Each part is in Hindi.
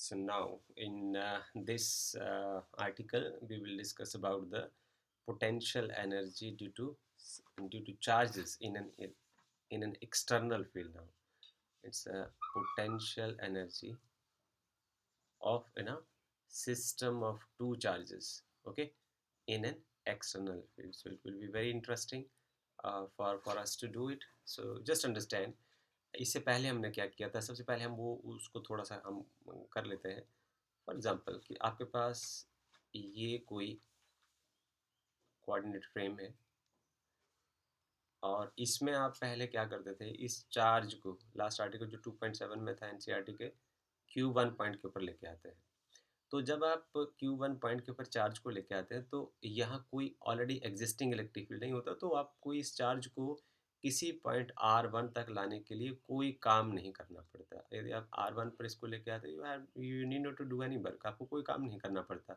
So now, in this article, we will discuss about the potential energy due to charges in an external field. Now, it's a potential energy of in a system of two charges. Okay, in an external field. So it will be very interesting for us to do it. So just understand. इससे पहले हमने क्या किया था, सबसे पहले हम वो उसको थोड़ा सा हम कर लेते हैं। फॉर एग्जांपल कि आपके पास ये कोई कोऑर्डिनेट फ्रेम है और इसमें आप पहले क्या करते थे, इस चार्ज को लास्ट आर्टिकल जो 2.7 में था एनसीईआरटी के Q1 पॉइंट के ऊपर लेके आते हैं। तो जब आप Q1 पॉइंट के ऊपर चार्ज को लेके आते हैं तो यहाँ कोई ऑलरेडी एग्जिस्टिंग इलेक्ट्रिक फील्ड नहीं होता, तो आपको इस चार्ज को किसी पॉइंट R1 तक लाने के लिए कोई काम नहीं करना पड़ता। यदि आप R1 पर इसको लेके आते हैं, you need not to do any work, आपको कोई काम नहीं करना पड़ता।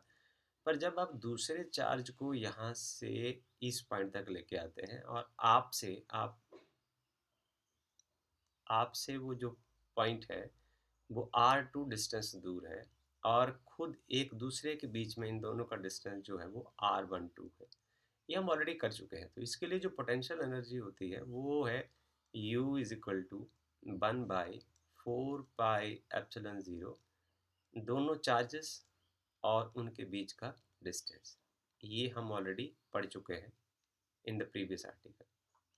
पर जब आप दूसरे चार्ज को यहाँ से इस पॉइंट तक लेके आते हैं और आपसे वो जो पॉइंट है वो R2 डिस्टेंस दूर है और खुद एक दूसरे के बीच में इन दोनों का डिस्टेंस जो है वो R12 है। ये हम ऑलरेडी कर चुके हैं। तो इसके लिए जो पोटेंशियल एनर्जी होती है वो है U इज इक्वल टू 1/4πε0 दोनों चार्जेस और उनके बीच का डिस्टेंस। ये हम ऑलरेडी पढ़ चुके हैं in the previous article.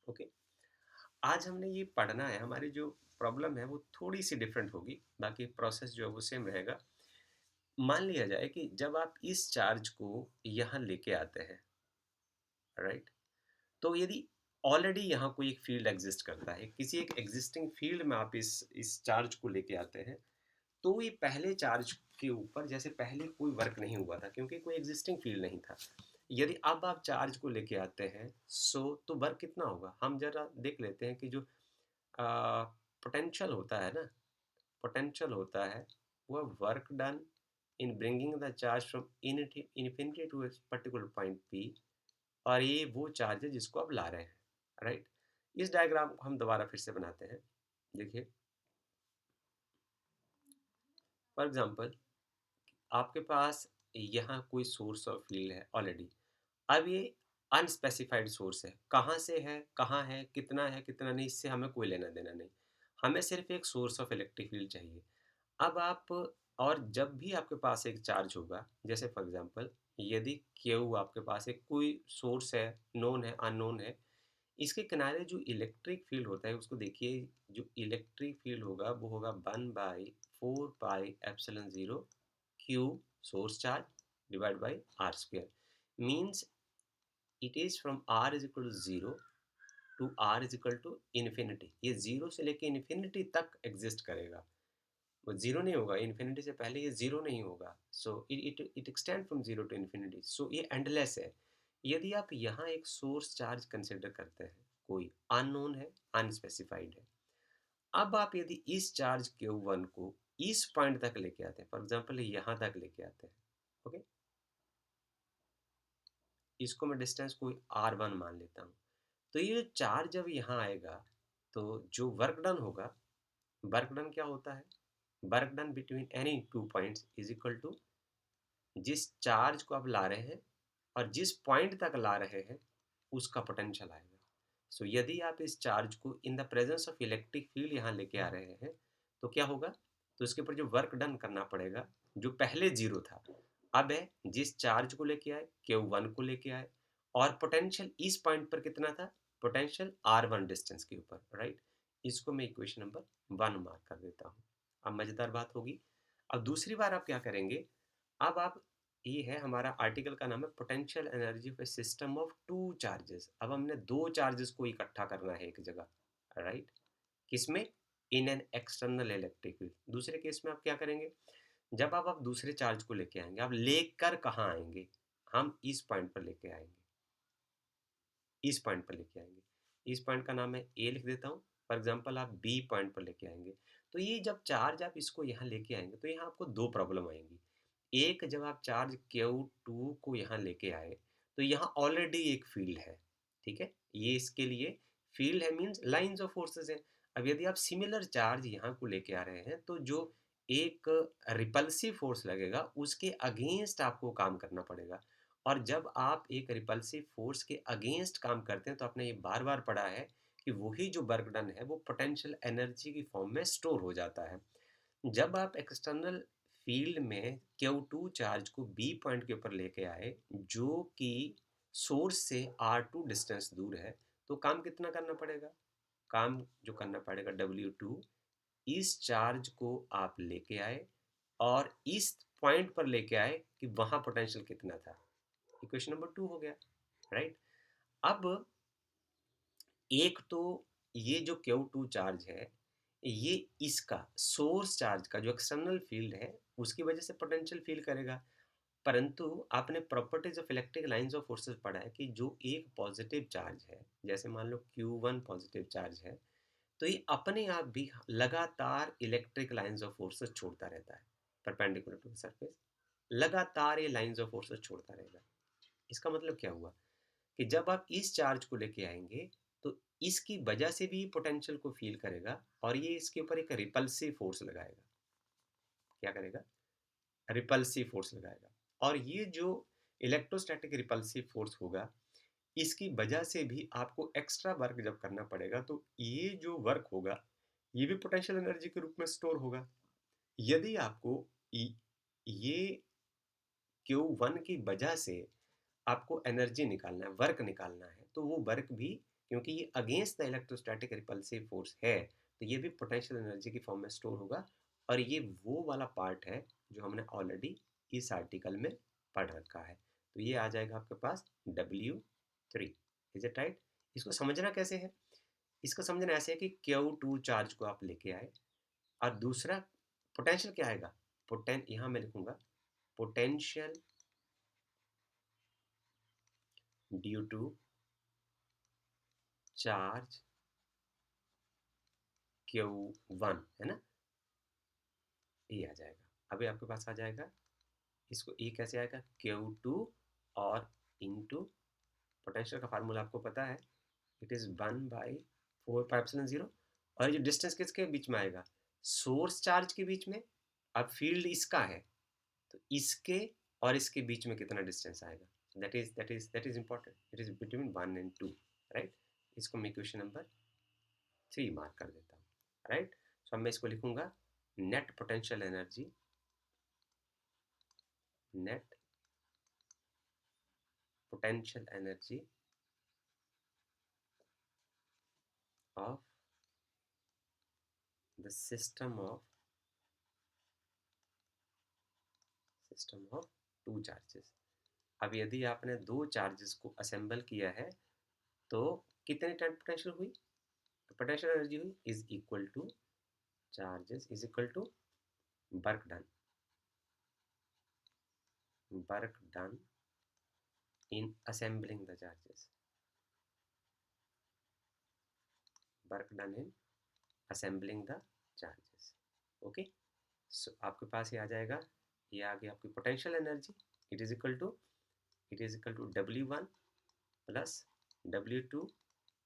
Okay, आज हमने ये पढ़ना है। हमारी जो प्रॉब्लम है वो थोड़ी सी डिफरेंट होगी, बाकी प्रोसेस जो है वो सेम रहेगा। मान लिया जाए कि जब आप इस चार्ज को यहाँ लेके आते हैं, राइट, तो यदि ऑलरेडी यहाँ कोई एक फील्ड एग्जिस्ट करता है, किसी एक एग्जिस्टिंग फील्ड में आप इस चार्ज को लेके आते हैं, तो ये पहले चार्ज के ऊपर जैसे पहले कोई वर्क नहीं हुआ था क्योंकि कोई एग्जिस्टिंग फील्ड नहीं था। यदि अब आप चार्ज को लेके आते हैं तो वर्क कितना होगा, हम जरा देख लेते हैं कि जो पोटेंशियल होता है ना, पोटेंशियल होता है वह work done in bringing the charge from infinity to a particular point P, और ये वो चार्ज है जिसको आप ला रहे हैं, राइट। इस डायग्राम को हम दोबारा फिर से बनाते हैं। देखिए, फॉर एग्जांपल आपके पास यहाँ कोई सोर्स ऑफ फील्ड है ऑलरेडी। अब ये अनस्पेसिफाइड सोर्स है, कहाँ है, कितना नहीं, इससे हमें कोई लेना देना नहीं। हमें सिर्फ एक सोर्स ऑफ इलेक्ट्रिक फील्ड चाहिए। अब आप, और जब भी आपके पास एक चार्ज होगा, जैसे फॉर एग्जांपल यदि क्यू आपके पास एक कोई सोर्स है, नोन है, अननोन है, इसके किनारे जो इलेक्ट्रिक फील्ड होता है उसको देखिए। जो इलेक्ट्रिक फील्ड होगा वो होगा 1/4πε0 Q source charge divide by R square. Means it is from r is equal to 0 to r is equal to infinity. ये जीरो से लेके इन्फिनिटी तक एग्जिस्ट करेगा, वो जीरो नहीं होगा। इन्फिनिटी से पहले ये जीरो नहीं होगा। So it extend from zero to infinity, so ये एंडलेस है। यदि आप यहाँ एक सोर्स चार्ज कंसिडर करते हैं, कोई अननोन है, अनस्पेसिफाइड है, अब आप यदि इस चार्ज Q1 को इस पॉइंट तक लेके आते हैं, फॉर एग्जांपल यहाँ तक लेके आते हैं, ओके, इसको मैं डिस्टेंस कोई R1 मान लेता हूँ। तो ये जो चार्ज जब यहाँ आएगा तो जो वर्क डन होगा, वर्क डन क्या होता है, work done between any two points is equal to जिस चार्ज को आप ला रहे हैं और जिस पॉइंट तक ला रहे हैं उसका पोटेंशियल आएगा। सो यदि आप इस चार्ज को in the presence of electric field यहाँ लेके आ रहे हैं तो क्या होगा, तो इसके ऊपर जो वर्क डन करना पड़ेगा, जो पहले जीरो था, अब है जिस चार्ज को लेके आए, Q1 को लेके आए, और पोटेंशियल इस पॉइंट पर कितना था, पोटेंशियल R1 डिस्टेंस के ऊपर, राइट। इसको मैं इक्वेशन नंबर 1 मार्क कर देता हूँ। अब मज़ेदार बात होगी। अब दूसरी बार आप क्या करेंगे, अब आप, ये है हमारा आर्टिकल का नाम है potential energy of A system of two charges. अब हमने दो चार्जेस को इकट्ठा करना है एक जगह, राइट। किसमें, इन एन एक्सटर्नल इलेक्ट्रिक फील्ड। दूसरे केस में आप क्या करेंगे, जब आप दूसरे चार्ज को लेके आएंगे, आप लेकर कहाँ आएंगे, हम इस पॉइंट पर लेके आएंगे, इस पॉइंट पर लेके आएंगे। इस पॉइंट का नाम है ए लिख देता हूँ। फॉर एग्जांपल आप बी पॉइंट पर लेके आएंगे। तो ये जब चार्ज आप इसको यहाँ लेके आएंगे तो यहाँ आपको दो प्रॉब्लम आएंगी। एक, जब आप चार्ज Q2 को यहाँ लेके आए तो यहाँ ऑलरेडी एक फील्ड है, ठीक है, ये इसके लिए फील्ड है, मीन्स लाइंस ऑफ फोर्सेस है। अब यदि आप सिमिलर चार्ज यहाँ को लेके आ रहे हैं तो जो एक रिपल्सिव फोर्स लगेगा, उसके अगेंस्ट आपको काम करना पड़ेगा। और जब आप एक रिपल्सिव फोर्स के अगेंस्ट काम करते हैं, तो आपने ये बार-बार पढ़ा है कि वही जो वर्क डन है, वो पोटेंशियल एनर्जी की फॉर्म में स्टोर हो जाता है। जब आप एक्सटर्नल फील्ड में Q2 चार्ज को B पॉइंट के ऊपर लेके आए, जो कि सोर्स से R2 डिस्टेंस दूर है, तो काम कितना करना पड़ेगा? काम जो करना पड़ेगा W2, इस चार्ज को आप लेके आए और इस पॉइंट पर लेके आए कि वहां पोटेंशियल कितना था। इक्वेशन नंबर 2 हो गया, राइट? अब एक तो ये जो Q2 चार्ज है, ये इसका सोर्स चार्ज का जो एक्सटर्नल फील्ड है, उसकी वजह से पोटेंशियल फील करेगा। परंतु आपने properties of electric lines of forces पढ़ा है कि जो एक पॉजिटिव चार्ज है, जैसे मान लो Q1 पॉजिटिव चार्ज है, तो ये अपने आप भी लगातार इलेक्ट्रिक लाइंस ऑफ फोर्सेस छोड़ता रहता है परपेंडिकुलर टू द सरफेस। लगातार ये लाइंस ऑफ फोर्सेस छोड़ता रहेगा। इसका मतलब क्या हुआ कि जब आप इस चार्ज को लेके आएंगे, तो इसकी वजह से भी पोटेंशियल को फील करेगा और ये इसके ऊपर एक रिपल्सिव फोर्स लगाएगा। क्या करेगा? रिपल्सिव फोर्स लगाएगा। और ये जो इलेक्ट्रोस्टैटिक रिपल्सिव फोर्स होगा, इसकी वजह से भी आपको एक्स्ट्रा वर्क जब करना पड़ेगा, तो ये जो वर्क होगा, ये भी पोटेंशियल एनर्जी के रूप में स्टोर होगा। यदि आपको ये Q1 की वजह से आपको एनर्जी निकालना है, वर्क निकालना है, तो वो वर्क भी, क्योंकि ये against the electrostatic repulsive force है, तो ये भी पोटेंशियल एनर्जी की फॉर्म में स्टोर होगा। और ये वो वाला पार्ट है जो हमने ऑलरेडी इस आर्टिकल में पढ़ रखा है। तो ये आ जाएगा आपके पास W3। Is it right? इसको समझना कैसे है? इसको समझना ऐसे है कि Q2 चार्ज को आप लेके आए और दूसरा पोटेंशियल क्या आएगा? यहाँ मैं लिखूंगा potential due to charge Q1, है ना? ये आ जाएगा। अभी आपके पास आ जाएगा, इसको ये कैसे आएगा? Q2 और इंटू पोटेंशियल का फार्मूला आपको पता है, इट इज 1/4πε0। और ये जो डिस्टेंस किसके बीच में आएगा? सोर्स चार्ज के बीच में। अब फील्ड इसका है, तो इसके और इसके बीच में कितना डिस्टेंस आएगा? That is important. It is between 1 and 2, right? इसको मैं इक्वेशन नंबर 3 मार्क कर देता हूँ, राइट? सो अब मैं इसको लिखूंगा net potential energy, net potential energy of the system of two charges. अब यदि आपने दो चार्जेस को असेंबल किया है, तो कितनी टाइम पोटेंशियल हुई? तो पोटेंशियल एनर्जी हुई is equal to charges is equal to work done, work done in assembling the charges, work done in assembling the charges. Okay, so आपके पास ये आ जाएगा, ये आ गई आपकी potential energy. It is equal to W1 plus W2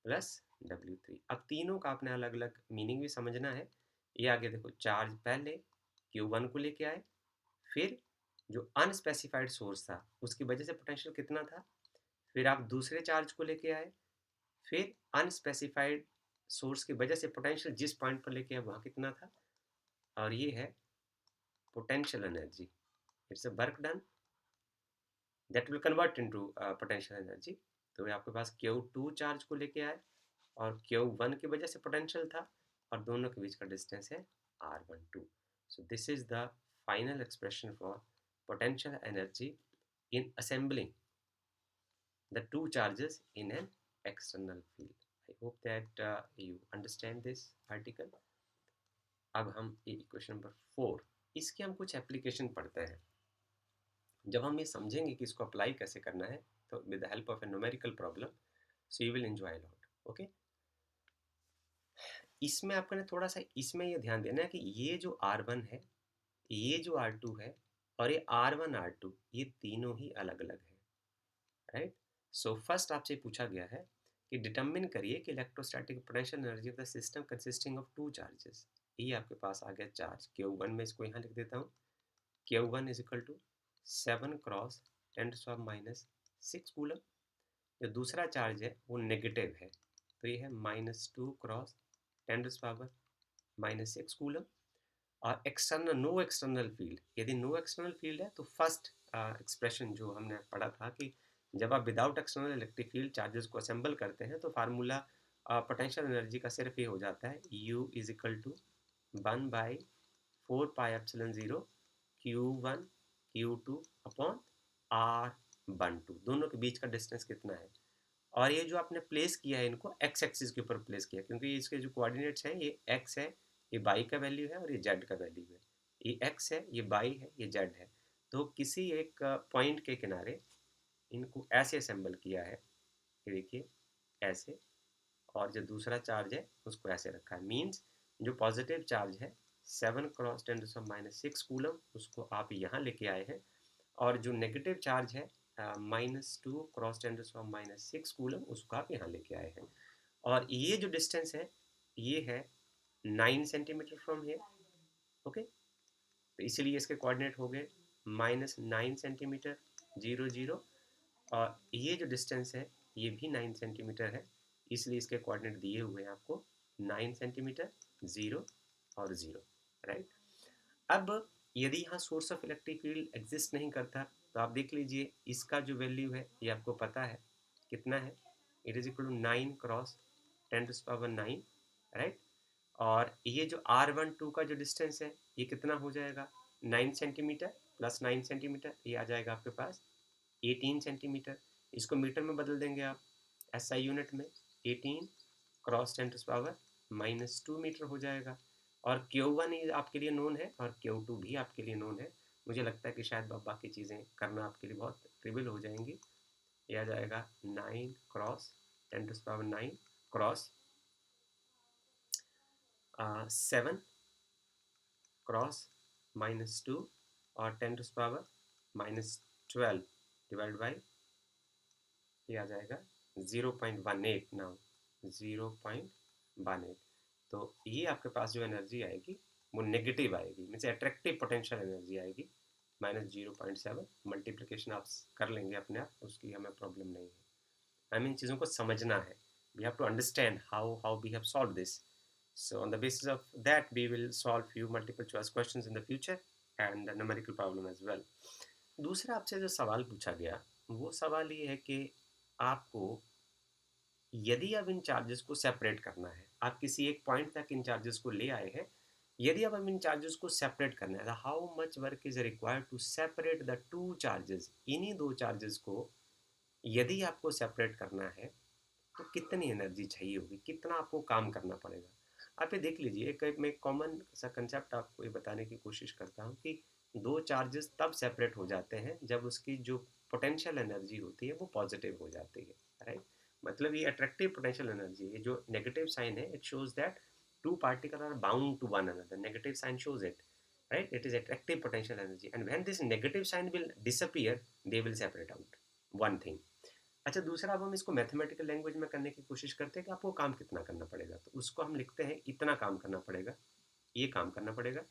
plus W3। अब तीनों का आपने अलग अलग मीनिंग भी समझना है। ये आगे देखो, चार्ज पहले Q1 को लेके आए, फिर जो अनस्पेसिफाइड सोर्स था उसकी वजह से पोटेंशियल कितना था, फिर आप दूसरे चार्ज को लेके आए, फिर अनस्पेसिफाइड सोर्स की वजह से पोटेंशियल जिस पॉइंट पर लेके आए वहाँ कितना था, और ये है potential energy. It's a work done that will convert into potential energy. तो आपके पास Q2 चार्ज को लेके आए और Q1 की वजह से पोटेंशियल था, और दोनों के बीच का डिस्टेंस है R12। So this is the final expression for potential energy in assembling the two charges in an external field. I hope that you understand this article. अब हम इक्वेशन नंबर 4, इसके हम कुछ एप्लीकेशन पढ़ते हैं। जब हम ये समझेंगे कि इसको अप्लाई कैसे करना है, तो with the help of A numerical problem, so you will enjoy lot. Okay, इसमें आपको ना थोड़ा सा इसमें ये ध्यान देना है कि ये जो R1 है, ये जो R2 है, और ये R1 R2, ये तीनों ही अलग अलग है, राइट? सो फर्स्ट आपसे पूछा गया है कि डिटरमिन करिए कि electrostatic potential energy of the system consisting of two charges. ये आपके पास आ गया चार्ज Q1 में, इसको यहाँ लिख देता हूँ। Q1 is equal to 7 cross 10⁻⁶ coulomb. जो दूसरा चार्ज है वो नेगेटिव है, तो ये है -2 क्रॉस 10⁻⁻6 कूलम। और एक्सटर्नल, नो एक्सटर्नल फील्ड, यदि नो एक्सटर्नल फील्ड है तो फर्स्ट एक्सप्रेशन जो हमने पढ़ा था कि जब आप without external electric field charges को असेंबल करते हैं तो फार्मूला पोटेंशियल एनर्जी का सिर्फ ये हो जाता है, U is equal to 1/4πε0 Q1 Q2 upon R12। दोनों के बीच का डिस्टेंस कितना है, और ये जो आपने प्लेस किया है इनको एक्स एक्सिस के ऊपर प्लेस किया, क्योंकि इसके जो कोऑर्डिनेट्स हैं ये एक्स है, ये बाई का वैल्यू है, और ये जेड का वैल्यू है। ये एक्स है, ये बाई है, ये जेड है। तो किसी एक पॉइंट के किनारे इनको ऐसे असेंबल किया है, ये देखिए ऐसे, और जो दूसरा चार्ज है उसको ऐसे रखा है। मीन्स जो पॉजिटिव चार्ज है 7 क्रॉस 10⁻⁶ कूलम, उसको आप यहाँ लेके आए हैं, और जो नेगेटिव चार्ज है -2 क्रॉस 10⁻⁶ कूलम, उसको आप यहाँ लेके आए हैं। और ये जो डिस्टेंस है ये है 9 सेंटीमीटर फ्रॉम हेयर। ओके, तो इसीलिए इसके कोऑर्डिनेट हो गए -9 सेंटीमीटर 0 0, और ये जो डिस्टेंस है ये भी 9 सेंटीमीटर है, इसलिए इसके कोऑर्डिनेट दिए हुए हैं आपको 9 सेंटीमीटर 0 और 0, राइट। अब यदि यहाँ source of electric field exist नहीं करता तो आप देख लीजिए इसका जो वैल्यू है ये आपको पता है कितना है, it is equal to 9 cross 10⁻⁹, right. और ये जो R12 का जो डिस्टेंस है ये कितना हो जाएगा, 9 सेंटीमीटर प्लस 9 सेंटीमीटर, ये आ जाएगा आपके पास 18 सेंटीमीटर। इसको मीटर में बदल देंगे आप SI यूनिट में, 18 क्रॉस 10⁻⁻2 मीटर हो जाएगा। और Q1 आपके लिए नोन है और Q2 भी आपके लिए नोन है। मुझे लगता है कि शायद बाकी चीज़ें करना आपके लिए बहुत ट्रिवियल हो जाएंगी। ये आ जाएगा 9 क्रॉस 10⁻⁹ क्रॉस 7 क्रॉस -2 और 10⁻⁻12 डिवाइड बाई, ये आ जाएगा 0.18, नाउ 0.18। तो ये आपके पास जो एनर्जी आएगी वो नेगेटिव आएगी, मीन्स अट्रैक्टिव पोटेंशियल एनर्जी आएगी -0.7। मल्टीप्लिकेशन आप कर लेंगे अपने आप, उसकी हमें प्रॉब्लम नहीं है, हमें इन चीज़ों को समझना है। We have to understand how we have solve this. So on the basis of that, we will solve few multiple choice questions in the future and a numerical problem as well. दूसरा आपसे जो सवाल पूछा गया वो सवाल ये है कि आपको, यदि अब इन चार्जेस को सेपरेट करना है, आप किसी एक पॉइंट तक इन चार्जेस को ले आए हैं, यदि अब इन चार्जेस को सेपरेट करना है, how much work is required to separate the two charges, इन्हीं दो चार्जेस को यदि आपको सेपरेट करना है तो कितनी एनर्जी चाहिए होगी, कितना आपको काम करना पड़ेगा। आप ये देख लीजिए, मैं कॉमन सा कंसेप्ट आपको ये बताने की कोशिश करता हूँ कि दो चार्जेस तब सेपरेट हो जाते हैं जब उसकी जो पोटेंशियल एनर्जी होती है वो पॉजिटिव हो जाती है, राइट। मतलब ये अट्रैक्टिव पोटेंशियल एनर्जी है, जो नेगेटिव साइन है it shows that two particles are bound to one another, negative sign shows it, right, it is attractive potential energy, and when this negative sign will disappear they will separate out, one thing। अच्छा, दूसरा अब हम इसको मैथमेटिकल लैंग्वेज में करने की कोशिश करते हैं कि आपको काम कितना करना पड़ेगा, तो उसको हम लिखते हैं इतना काम करना पड़ेगा, ये काम करना पड़ेगा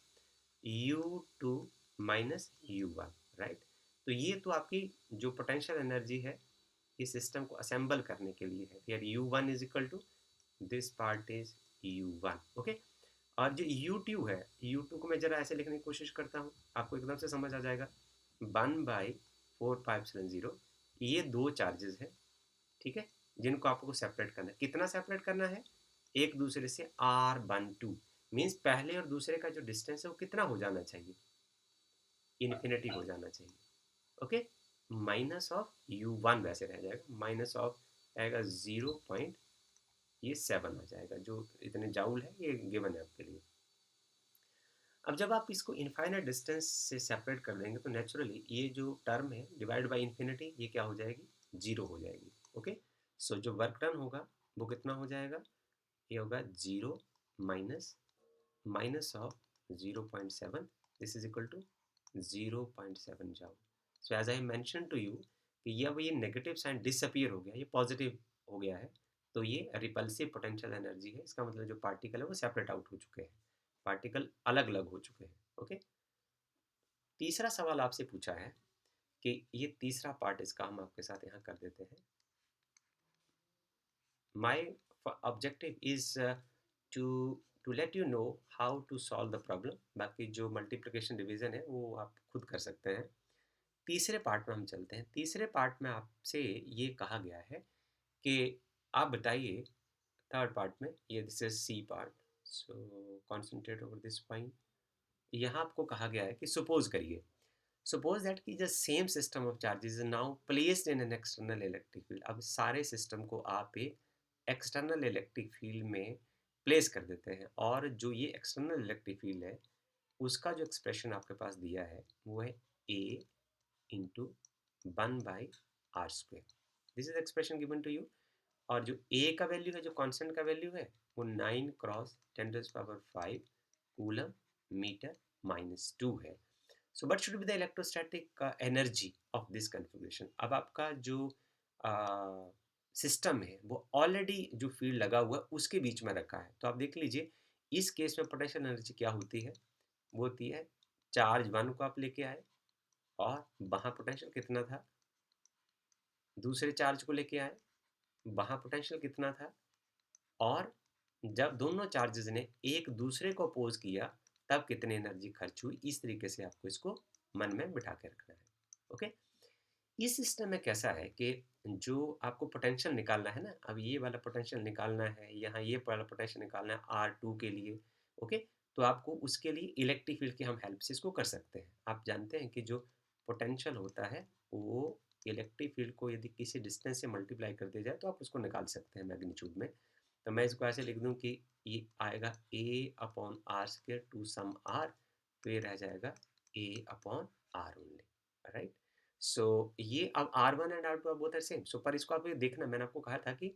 U2 माइनस U1, राइट। तो ये तो आपकी जो पोटेंशियल एनर्जी है इस सिस्टम को असेंबल करने के लिए है, यार U1 is equal to this part is U1, okay. और जो U2 है, U2 को मैं जरा ऐसे लिखने की कोशिश करता हूँ, आपको एकदम से समझ आ जाएगा 1/4πε0। ये दो चार्जेस हैं, ठीक है, जिनको आपको सेपरेट करना है। कितना सेपरेट करना है, एक दूसरे से R12, मीन्स पहले और दूसरे का जो डिस्टेंस है वो कितना हो जाना चाहिए, इन्फिनिटी हो जाना चाहिए, ओके। माइनस ऑफ U1 वैसे रह जाएगा, माइनस ऑफ आएगा 0.7 आ जाएगा, जो इतने जाउल है ये गिवन है आपके लिए। अब जब आप इसको इनफाइनाइट डिस्टेंस से सेपरेट कर देंगे तो नेचुरली ये जो टर्म है डिवाइड बाय इन्फिनिटी, ये क्या हो जाएगी, जीरो हो जाएगी, ओके। सो जो वर्क डन होगा वो कितना हो जाएगा, ये होगा 0 minus minus of 0.7, this is equal to 0.7 joule. So as I mention to you कि ये नेगेटिव साइन डिसअपियर हो गया, ये पॉजिटिव हो गया है, तो ये रिपल्सिव पोटेंशियल एनर्जी है, इसका मतलब जो पार्टिकल है वो सेपरेट आउट हो चुके हैं। पार्टिकल अलग अलग हो चुके हैं। ओके, तीसरा सवाल आपसे पूछा है कि ये तीसरा पार्ट इसका हम आपके साथ यहाँ कर देते हैं। My objective is to let you know how to solve the problem। बाकी जो मल्टीप्लिकेशन डिवीजन है वो आप खुद कर सकते हैं। तीसरे पार्ट में हम चलते हैं। तीसरे पार्ट में आपसे ये कहा गया है कि आप बताइए, थर्ड पार्ट में, ये this is C part, so concentrate over this point. यहाँ आपको कहा गया है कि सपोज करिए, सपोज दैट कि the same system of charges is now placed in an external electric field. अब सारे सिस्टम को आप एक एक्सटर्नल इलेक्ट्रिक फील्ड में प्लेस कर देते हैं, और जो ये एक्सटर्नल इलेक्ट्रिक फील्ड है उसका जो एक्सप्रेशन आपके पास दिया है वो है A into 1/r²। This is expression given to you. और जो ए का वैल्यू है, जो कांस्टेंट का वैल्यू है, वो 9 क्रॉस 10⁵ कूलम मीटर -2 है। So what should be the electrostatic energy of this configuration. अब आपका जो सिस्टम है वो ऑलरेडी जो फील्ड लगा हुआ है उसके बीच में रखा है। तो आप देख लीजिए इस केस में पोटेंशियल एनर्जी क्या होती है, वो होती है चार्ज 1 को आप लेके आए और वहाँ पोटेंशियल कितना था, दूसरे चार्ज को लेके आए, वहाँ पोटेंशियल कितना था, और जब दोनों चार्जेस ने एक दूसरे को अपोज किया तब कितनी एनर्जी खर्च हुई। इस तरीके से आपको इसको मन में बिठा के रखना है। ओके, इस सिस्टम में कैसा है कि जो आपको पोटेंशियल निकालना है ना, अब ये वाला पोटेंशियल निकालना है, यहाँ ये वाला पोटेंशियल निकालना है R2 के लिए। ओके, तो आपको उसके लिए इलेक्ट्रिक फील्ड की हम हेल्प से इसको कर सकते हैं। आप जानते हैं कि जो पोटेंशियल होता है वो इलेक्ट्रिक फील्ड को यदि किसी डिस्टेंस से मल्टीप्लाई कर दिया जाए तो आप उसको निकाल सकते हैं मैग्नीट्यूड में। तो मैं इसको ऐसे लिख दूँ कि ये आएगा A/r² टू सम r, तो ये रह जाएगा A/r ओनली। राइट, सो ये अब R1 and R2 both are same. So पर इसको आप ये देखना, मैंने आपको कहा था कि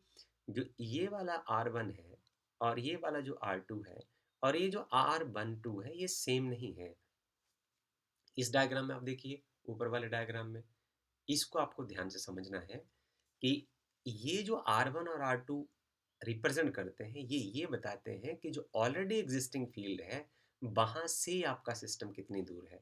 जो ये वाला R1 है और ये वाला जो R2 है और ये जो R12 है ये सेम नहीं है। इस डायग्राम में आप देखिए, ऊपर वाले डायग्राम में, इसको आपको ध्यान से समझना है कि ये जो R1 और R2 रिप्रेजेंट करते हैं, ये बताते हैं कि जो ऑलरेडी एग्जिस्टिंग फील्ड है वहां से आपका सिस्टम कितनी दूर है।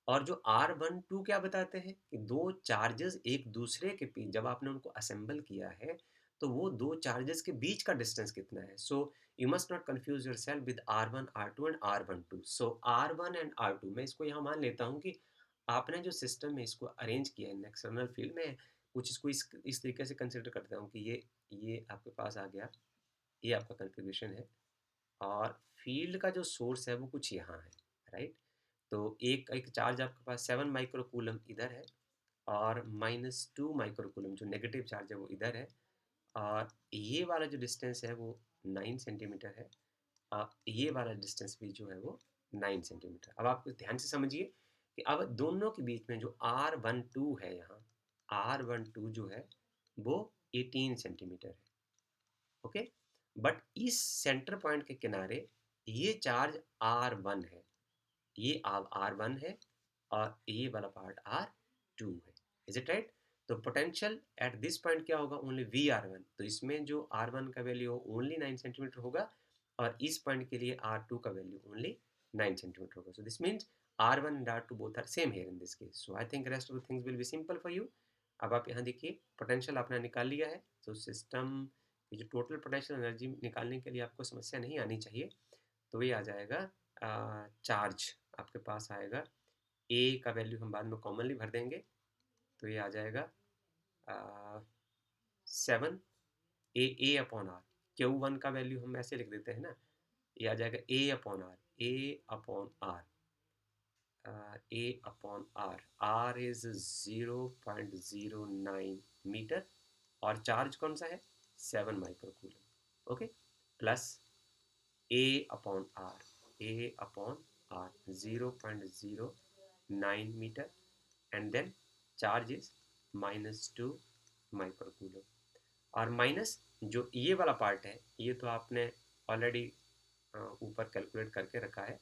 और जो R12 क्या बताते हैं कि दो चार्जेस एक दूसरे के बीच जब आपने उनको असेंबल किया है तो वो दो चार्जेस के बीच का डिस्टेंस कितना है। So you must not confuse yourself with R1 R2 and R12। So R1 and R2, मैं इसको यहाँ मान लेता हूँ कि आपने जो सिस्टम में इसको अरेंज किया है एक्सटर्नल फील्ड में, कुछ इसको इस तरीके से कंसिडर करता हूँ कि ये आपके पास आ गया, ये आपका कन्फिग्रेशन है, और फील्ड का जो सोर्स है वो कुछ यहाँ है। राइट, तो एक एक चार्ज आपके पास 7 माइक्रोकूलम इधर है और -2 माइक्रोकूलम जो नेगेटिव चार्ज है वो इधर है, और ये वाला जो डिस्टेंस है वो 9 सेंटीमीटर है, और ये वाला डिस्टेंस भी जो है वो 9 सेंटीमीटर। अब आप ध्यान से समझिए कि अब दोनों के बीच में जो R12 है, यहाँ R12 जो है वो 18 सेंटीमीटर है। ओके, बट इस सेंटर पॉइंट के किनारे ये चार्ज R1 है, ये R1 है, और ये वाला पार्ट R2 है। Is it right? तो पोटेंशियल एट दिस पॉइंट क्या होगा, ओनली VR1। तो इसमें जो R1 का वैल्यू ओनली 9 सेंटीमीटर होगा, और इस पॉइंट के लिए R2 का वैल्यू ओनली 9 सेंटीमीटर होगा। So this means R1 and R2 both are same here in this case. So I think rest of the things will be simple for you. अब आप यहाँ देखिए, पोटेंशियल आपने निकाल लिया है, तो सिस्टम की जो टोटल पोटेंशियल एनर्जी निकालने के लिए आपको समस्या नहीं आनी चाहिए। तो ये आ जाएगा चार्ज आपके पास आएगा, ए का वैल्यू हम बाद में कॉमनली भर देंगे, तो ये आ जाएगा 7 ए अपॉन आर। Q1 का वैल्यू हम ऐसे लिख देते हैं ना, ये आ जाएगा A upon R. R is 0.09 metre, और चार्ज कौन सा है, 7 microcoulomb. Okay, plus A upon R 0.09 metre, and then charge is -2 microcoulomb, और माइनस जो ये वाला पार्ट है ये तो आपने ऑलरेडी ऊपर कैलकुलेट करके रखा है।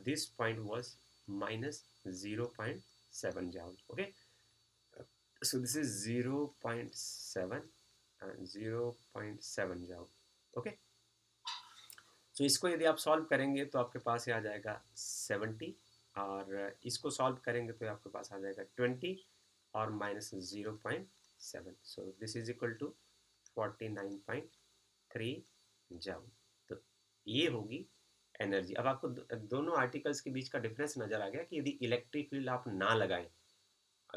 This point was -0.7 joule. Okay, so this is 0.7 joule. Okay, so इसको यदि आप सॉल्व करेंगे तो आपके पास ये आ जाएगा 70, और इसको सॉल्व करेंगे तो आपके पास आ जाएगा 20 और minus 0.7, so this is equal to 49.3 joule. तो ये होगी एनर्जी। अब आपको दोनों आर्टिकल्स के बीच का डिफरेंस नजर आ गया कि यदि इलेक्ट्रिक फील्ड आप ना लगाएं,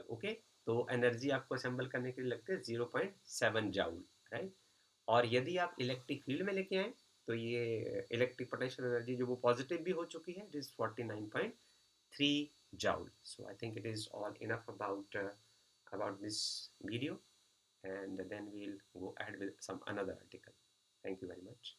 ओके, तो एनर्जी आपको असेंबल करने के लिए लगते हैं 0.7 जाउल, राइट। और यदि आप इलेक्ट्रिक फील्ड में लेके आए तो ये इलेक्ट्रिक पोटेंशियल एनर्जी जो वो पॉजिटिव भी हो चुकी है, it is 49.3 joule. So I think it is all enough about this video, and then we'll go ahead with some another article. Thank you very much.